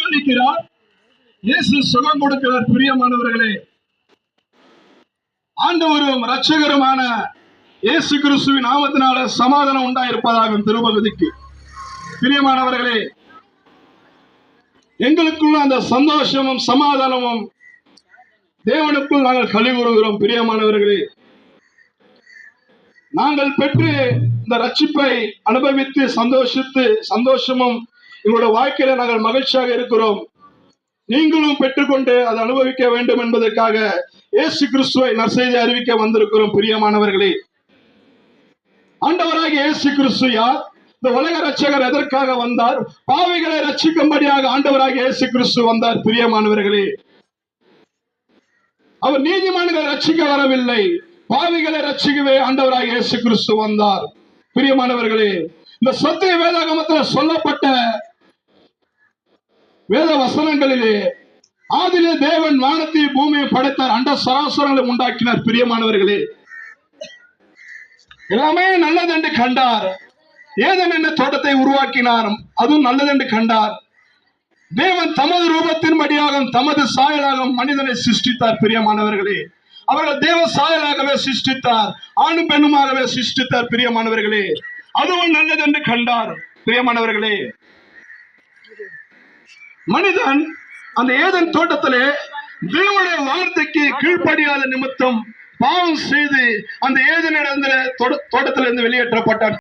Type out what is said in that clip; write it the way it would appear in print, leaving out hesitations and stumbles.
விடுவிக்கிறார், இயேசு சுகம் கொடுக்கிறார். பிரியமானவர்களே, ஆண்டவரும் இரட்சகருமான இயேசு கிறிஸ்துவின் நாமத்தினால சமாதானம் உண்டாயிருப்பதாக திருப்பதிக்கு. பிரியமானவர்களே, எங்களுக்குள்ள அந்த சந்தோஷமும் சமாதானமும் தேவனுக்குள் நாங்கள் களி கூறுகிறோம். பிரியமானவர்களே, நாங்கள் பெற்று இந்த ரட்சிப்பை அனுபவித்து சந்தோஷமும் எங்களுடைய வாழ்க்கையில நாங்கள் மகிழ்ச்சியாக இருக்கிறோம். நீங்களும் பெற்றுக்கொண்டு அதை அனுபவிக்க வேண்டும் என்பதற்காக இயேசு கிறிஸ்துவை நற்செய்தி அறிவிக்க வந்திருக்கிறோம். பிரியமானவர்களே, ஆண்டவராகிய இயேசு கிறிஸ்து யார்? இந்த உலக ரட்சகர் எதற்காக வந்தார்? பாவிகளை ரட்சிக்கும்படியாக ஆண்டவராகிய இயேசு கிறிஸ்து வந்தார். பிரியமானவர்களே, அவர் நீதிமான்களை ரட்சிக்க வரவில்லை, பாவிகளை ரட்சிக்கவே ஆண்டவராகிய இயேசு கிறிஸ்து வந்தார். பிரியமானவர்களே, இந்த சத்திய வேதாகமத்தில் சொல்லப்பட்ட வேத வசனங்களிலே ஆதியிலே தேவன் வானத்தையும் பூமியை படைத்தார், அண்ட சராசரங்களை உண்டாக்கினார். பிரியமானவர்களே, எல்லாமே நல்லது என்று கண்டார். ஏதேன் என்ற தோட்டத்தை உருவாக்கினார், அதுவும் நல்லது என்று கண்டார். தேவன் தமது ரூபத்தின்படியாக தமது சாயலாக மனிதனை சிருஷ்டித்தார். பிரியமானவர்களே, அவர்கள் தேவ சாயலாகவே சிருஷ்டித்தார், ஆணும் பெண்ணுமாகவே சிருஷ்டித்தார். பிரியமானவர்களே, அதுவும் நல்லது என்று கண்டார். பிரியமானவர்களே, மனிதன் அந்த ஏதேன் தோட்டத்திலே தேவனுடைய வார்த்தைக்கு கீழ்ப்படியாத நிமித்தம் பாவம் செய்து அந்த ஏதேன் தோட்டத்திலிருந்து வெளியேற்றப்பட்டார்.